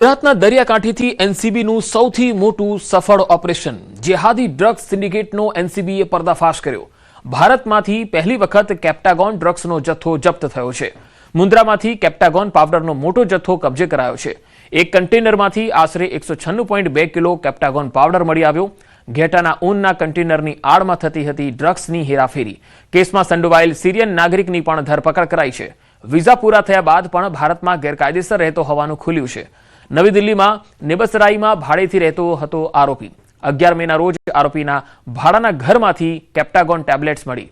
ગુજરાતના દરિયાકાંઠેથી એનસીબીનું સૌથી મોટું સફળ ઓપરેશન જેહાદી ડ્રગ્સ સિન્ડિકેટનો એનસીબીએ પર્દાફાશ કર્યો। ભારતમાંથી પહેલી વખત કેપ્ટાગોન ડ્રગ્સનો જથ્થો જપ્ત થયો છે। મુન્દ્રામાંથી કેપ્ટાગોન પાવડરનો મોટો જથ્થો કબજે કરાયો છે। એક કન્ટેનરમાંથી આશરે 196.2 કિલો કેપ્ટાગોન પાવડર મળી આવ્યો। ઘેટાના ઊનના કન્ટેનરની આડમાં થતી હતી ડ્રગ્સની હેરાફેરી। કેસમાં સંડોવાયેલ સિરિયન નાગરિકની પણ ધરપકડ કરાઈ છે। વિઝા પૂરા થયા બાદ પણ ભારતમાં ગેરકાયદેસર રહેતો હોવાનું ખુલ્યું છે। નવી દિલ્હીમાં નેબસરાઈમાં ભાડેથી રહેતો હતો આરોપી। 11 મેના રોજ આરોપીના ભાડાના ઘરમાંથી કેપ્ટાગોન ટેબ્લેટ્સ મળી।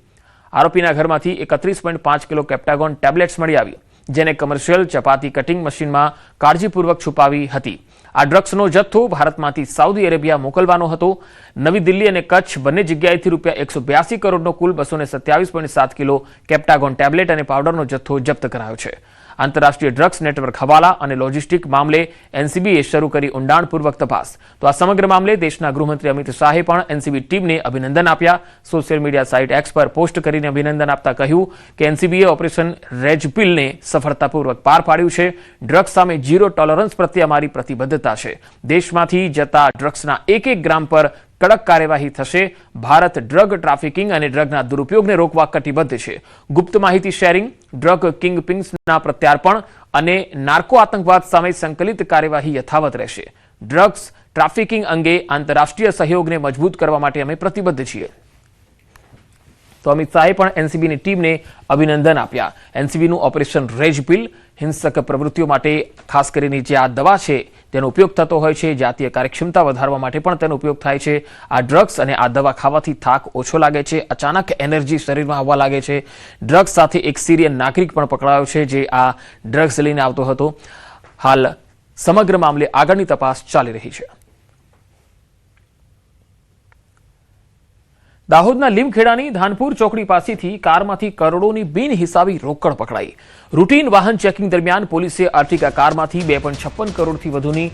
આરોપીના ઘરમાંથી 31.5 કિલો કેપ્ટાગોન ટેબ્લેટ્સ મળી આવી, જેને કમર્શિયલ ચપાતી કટિંગ મશીનમાં કાળજીપૂર્વક છુપાવી હતી। આ ડ્રગ્સનો જથ્થો ભારતમાંથી સાઉદી અરેબિયા મોકલવાનો હતો। નવી દિલ્હી અને કચ્છ બંને જગ્યાએથી રૂપિયા 182 કરોડનો કુલ 227.7 કિલો કેપ્ટાગોન ટેબ્લેટ અને પાવડરનો જથ્થો જપ્ત કરાયો છે। આંતરરાષ્ટ્રીય ડ્રગ્સ નેટવર્ક હવાલા અને લોજિસ્ટિક મામલે એનસીબીએ શરૂ કરી ઊંડાણપૂર્વક તપાસ। તો આ સમગ્ર મામલે દેશના ગૃહમંત્રી અમિત શાહે પણ એનસીબી ટીમને અભિનંદન આપ્યા। સોશિયલ મીડિયા સાઇટ એક્સ પર પોસ્ટ કરીને અભિનંદન આપતા કહ્યું કે એનસીબીએ ઓપરેશન રેજપિલને સફળતાપૂર્વક પાર પાડ્યું છે। ડ્રગ્સ સામે ઝીરો ટોલરન્સ પ્રત્યે અમારી પ્રતિબદ્ધતા છે। દેશમાંથી જતા ડ્રગ્સના એક ગ્રામ પર કડક કાર્યવાહી થશે। ભારત ડ્રગ ટ્રાફિકિંગ અને ડ્રગના દુરુપયોગને રોકવા કટિબદ્ધ છે। ગુપ્ત માહિતી શેરિંગ, ડ્રગ કિંગપિન્સના પ્રત્યાર્પણ અને નાર્કો આતંકવાદ સામે સંકલિત કાર્યવાહી યથાવત રહેશે। ડ્રગ્સ ટ્રાફિકિંગ અંગે આંતરરાષ્ટ્રીય સહયોગને મજબૂત કરવા માટે અમે પ્રતિબદ્ધ છીએ। તો અમિત શાહે પણ એનસીબીની ટીમને અભિનંદન આપ્યા। એનસીબીનું ઓપરેશન રેજપિલ હિંસક પ્રવૃત્તિઓ માટે ખાસ કરીને જે આ દવા છે તેનો ઉપયોગ થતો હોય છે। જાતીય કાર્યક્ષમતા વધારવા માટે પણ તેનો ઉપયોગ થાય છે। આ ડ્રગ્સ અને આ દવા ખાવાથી થાક ઓછો લાગે છે, અચાનક એનર્જી શરીરમાં આવવા લાગે છે। ડ્રગ્સ સાથે એક સિરિયન નાગરિક પણ પકડાયો છે જે આ ડ્રગ્સ લઈને આવતો હતો। હાલ સમગ્ર મામલે આગળની તપાસ ચાલી રહી છે। દાહોદના લીમખેડાની ધાનપુર ચોકડી પાસેથી કારમાંથી કરોડોની બિનહિસાબી રોકડ પકડાઈ। રૂટીન વાહન ચેકિંગ દરમિયાન પોલીસે આર્ટિગા કારમાંથી 2.56 કરોડથી વધુની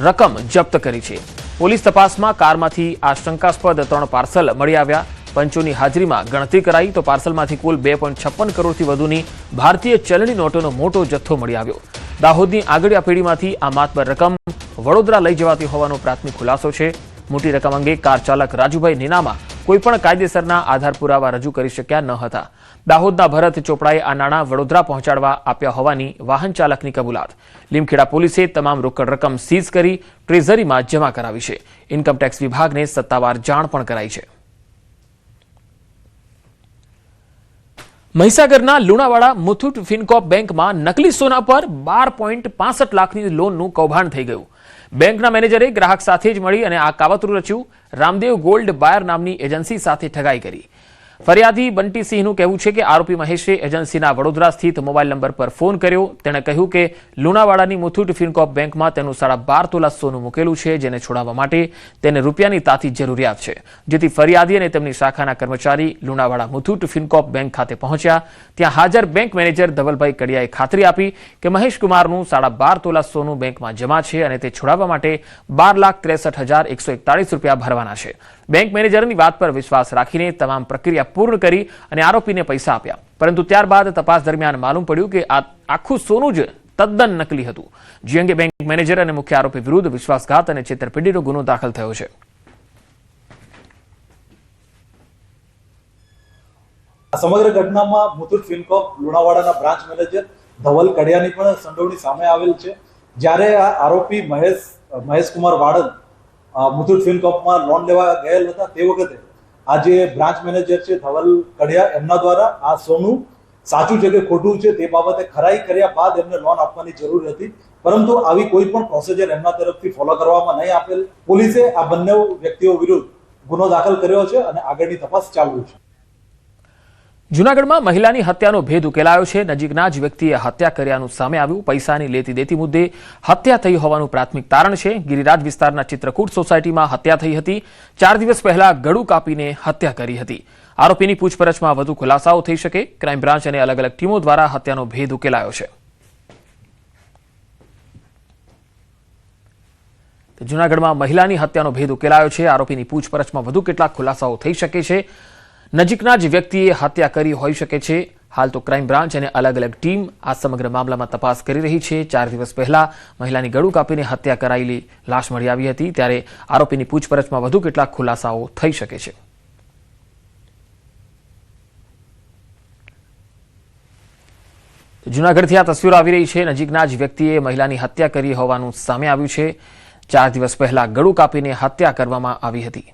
રકમ જપ્ત કરી છે। પોલીસ તપાસમાં કારમાંથી આશંકાસ્પદ 3 પાર્સલ મળી આવ્યા। પંચોની હાજરીમાં ગણતરી કરાઈ તો પાર્સલમાંથી કુલ 2.56 કરોડથી વધુની ભારતીય ચલણી નોટોનો મોટો જથ્થો મળી આવ્યો। દાહોદની આગળિયા પેઢીમાંથી આ માતબર રકમ વડોદરા લઈ જવાતી હોવાનો પ્રાથમિક ખુલાસો છે। મોટી રકમ અંગે કાર ચાલક રાજુભાઈ નીનામા કોઈપણ કાયદેસરના આધાર પુરાવા રજૂ કરી શક્યા ન હતા। દાહોદના ભરત ચોપડાએ આ નાણાં વડોદરા પહોંચાડવા આપ્યા હોવાની વાહન ચાલકની કબૂલાત। લીમખેડા પોલીસે તમામ રોકડ રકમ સીઝ કરી ટ્રેઝરીમાં જમા કરાવી છે। ઇન્કમટેક્સ વિભાગને સત્તાવાર જાણ પણ કરાઈ છે। મહીસાગરના લુણાવાડા મુથુટ ફિનકોપ બેંકમાં નકલી સોના પર 12.65 લાખની લોનનું કૌભાંડ થઈ ગયું। બેંકના મેનેજરે ગ્રાહક સાથે જ મળી અને આ કાવતરું રચ્યું। રામદેવ ગોલ્ડ બાયર નામની એજન્સી સાથે ઠગાઈ કરી। ફરિયાદી બંટીસિંહનું કહેવું છે કે આરોપી મહેશે એજન્સીના વડોદરા સ્થિત મોબાઈલ નંબર પર ફોન કર્યો। તેણે કહ્યું કે લુણાવાડાની મુથુટ ફિનકોપ બેંકમાં તેનું 12.5 તોલા સોનું મૂકેલું છે, જેને છોડાવવા માટે તેને રૂપિયાની તાતી જરૂરિયાત છે। જેથી ફરિયાદી અને તેમની શાખાના કર્મચારી લુણાવાડા મુથુટ ફિનકોપ બેંક ખાતે પહોંચ્યા। ત્યાં હાજર બેંક મેનેજર ધવલભાઈ કડિયાએ ખાતરી આપી કે મહેશ કુમારનું 12.5 તોલા સોનું બેંકમાં જમા છે અને તે છોડાવવા માટે 12,63,141 રૂપિયા ભરવાના છે। બેંક મેનેજરની વાત પર વિશ્વાસ રાખીને તમામ પ્રક્રિયા પૂર્ણ કરી અને આરોપીને પૈસા આપ્યા। પરંતુ ત્યારબાદ તપાસ દરમિયાન માલુમ પડ્યું કે આ આખું સોનું જ તદ્દન નકલી હતું, જે અંગે બેંક મેનેજર અને મુખ્ય આરોપી વિરુદ્ધ વિશ્વાસઘાત અને છેતરપિંડીનો ગુનો દાખલ થયો છે। સમગ્ર ઘટનામાં મુથુટ ફિનકોપ લુણાવાડાના બ્રાન્ચ મેનેજર ધવલ કડિયાની પણ સંડોવણી સામે આવેલ છે। જ્યારે આ આરોપી મહેશ કુમાર વાડન મુથુટ ફિનકોપમાં લોન લેવા ગયેલ હતા તે વખતે આ જે બ્રાન્ચ મેનેજર છે ધવલ કડિયા એમના દ્વારા આ સોનું સાચું છે કે ખોટું છે તે બાબતે ખરાઈ કર્યા બાદ એમને લોન આપવાની જરૂર હતી, પરંતુ આવી કોઈ પણ પ્રોસિજર એમના તરફથી ફોલો કરવામાં નહીં આપેલ। પોલીસે આ બંને વ્યક્તિઓ વિરુદ્ધ ગુનો દાખલ કર્યો છે અને આગળની તપાસ ચાલુ છે। જૂનાગઢમાં મહિલાની હત્યાનો ભેદ ઉકેલાયો છે। નજીકના જ વ્યક્તિએ હત્યા કર્યાનું સામે આવ્યું। પૈસાની લેતી દેતી મુદ્દે હત્યા થઈ હોવાનું પ્રાથમિક તારણ છે। ગિરિરાજ વિસ્તારના ચિત્રકૂટ સોસાયટીમાં હત્યા થઈ હતી। 4 દિવસ પહેલા ગળું કાપીને હત્યા કરી હતી। આરોપીની પૂછપરછમાં વધુ ખુલાસાઓ થઈ શકે। ક્રાઇમ બ્રાન્ચ અને અલગ અલગ ટીમો દ્વારા હત્યાનો ભેદ ઉકેલાયો છે। જૂનાગઢમાં મહિલાની હત્યાનો ભેદ ઉકેલાયો છે। આરોપીની પૂછપરછમાં વધુ કેટલાક ખુલાસાઓ થઈ શકે છે। નજીકના જ વ્યક્તિએ હત્યા કરી હોઈ શકે છે। હાલ તો ક્રાઇમ બ્રાન્ચ અને અલગ અલગ ટીમ આ સમગ્ર મામલામાં તપાસ કરી રહી છે. 4 દિવસ પહેલા મહિલાની ગળું કાપીને હત્યા કરાયેલી લાશ મળી આવી હતી, ત્યારે આરોપીની પૂછપરછમાં વધુ કેટલાક ખુલાસાઓ થઈ શકે છે. જૂનાગઢથી આ તસવીરો આવી રહી છે. નજીકના જ વ્યક્તિએ મહિલાની હત્યા કરી હોવાનું સામે આવ્યું છે. 4 દિવસ પહેલા ગળું કાપીને હત્યા કરવામાં આવી હતી.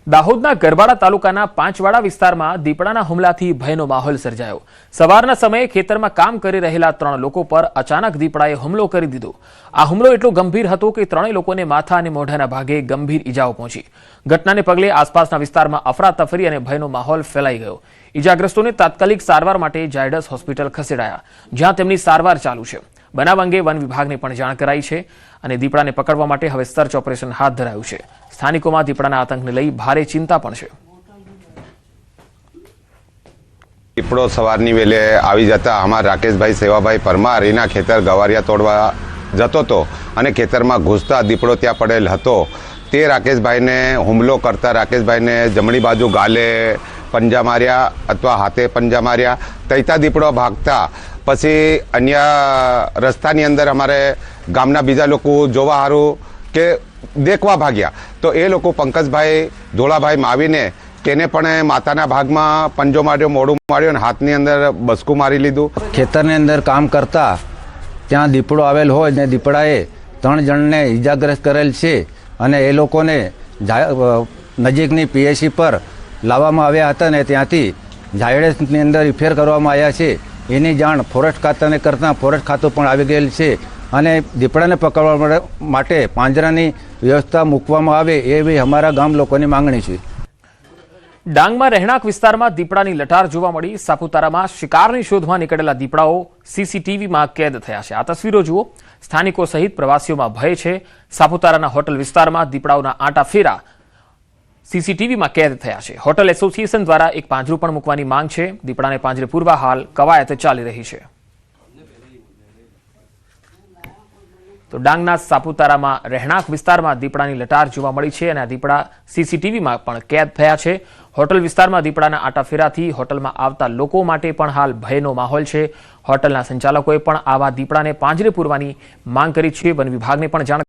દાહોદના ગરબાડા તાલુકાના પાંચવાડા વિસ્તારમાં દીપડાના હુમલાથી ભયનો માહોલ સર્જાયો. સવારના સમયે ખેતરમાં કામ કરી રહેલા 3 લોકો પર અચાનક દીપડાએ હુમલો કરી દીધો. આ હુમલો એટલો ગંભીર હતો કે 3 લોકોને માથા અને મોઢાના ભાગે ગંભીર ઈજાઓ પહોંચી. ઘટનાને પગલે આસપાસના વિસ્તારમાં અફરાતફરી અને ભયનો માહોલ ફેલાઈ ગયો. ઈજાગ્રસ્તોને તાત્કાલિક સારવાર માટે ઝાયડસ હોસ્પિટલ ખસેડાયા, જ્યાં તેમની સારવાર ચાલુ છે. બનાવ અંગે વન વિભાગને પણ જાણ કરાઈ છે અને દીપડાને પકડવા માટે હવે સર્ચ ઓપરેશન હાથ ધરાયું છે. સ્થાનિકોમાં દીપડાના આતંકને લઈ ભારે ચિંતા પણ છે. દીપડો સવારની વેલે આવી જતા અમારા રાકેશભાઈ સેવાભાઈ પરમાર એના ખેતર ગવારિયા તોડવા જતો હતો અને ખેતરમાં ઘૂસતા દીપડો ત્યાં પડેલ હતો. તે રાકેશભાઈને હુમલો કરતા રાકેશભાઈને જમણી બાજુ ગાલે પંજા માર્યા અથવા હાથે પંજા માર્યા. તૈતા દીપડો ભાગતા પછી અન્ય રસ્તાની અંદર અમારે ગામના બીજા લોકો જોવા સારું કે દેખવા ભાગ્યા. તો એ લોકો પંકજભાઈ ધોળાભાઈ માવીને તેને પણ માથાના ભાગમાં પંજો માર્યો, મોઢું માર્યો અને હાથની અંદર બસકું મારી લીધું. ખેતરની અંદર કામ કરતા ત્યાં દીપડો આવેલ હોય ને દીપડાએ 3 જણને ઈજાગ્રસ્ત કરેલ છે અને એ લોકોને નજીકની પીએસસી પર લાવવામાં આવ્યા હતા ને ત્યાંથી ઝાયડસની અંદર રિફેર કરવામાં આવ્યા છે. એની જાણ ફોરેસ્ટ ખાતાને કરતાં ફોરેસ્ટ ખાતું પણ આવી ગયેલ છે અને દીપડાને પકડવા માટે પાંજરાની વ્યવસ્થા મૂકવામાં આવે એવી અમારા ગામ લોકોની માંગણી છે. ડાંગમાં રહેણાંક વિસ્તારમાં દીપડાની લટાર જોવા મળી. સાપુતારામાં શિકારની શોધમાં નીકળેલા દીપડાઓ સીસીટીવીમાં કેદ થયા છે. આ તસવીરો જુઓ. સ્થાનિકો સહિત પ્રવાસીઓમાં ભય છે. સાપુતારાના હોટલ વિસ્તારમાં દીપડાઓના આંટા ફેરા સીસીટીવીમાં કેદ થયા છે. હોટલ એસોસિએશન દ્વારા એક પાંજરું પણ મૂકવાની માંગ છે. દીપડાને પાંજરે પૂરવા હાલ કવાયત ચાલી રહી છે. તો ડાંગના સાપુતારામાં રહેણાંક વિસ્તારમાં દીપડાની લટાર જોવા મળી છે અને આ દીપડા સીસીટીવીમાં પણ કેદ થયા છે. હોટલ વિસ્તારમાં દીપડાના આંટા ફેરાથી હોટલમાં આવતા લોકો માટે પણ હાલ ભયનો માહોલ છે. હોટલના સંચાલકોએ પણ આવા દીપડાને પાંજરે પૂરવાની માંગ કરી છે. વન વિભાગને પણ જાણ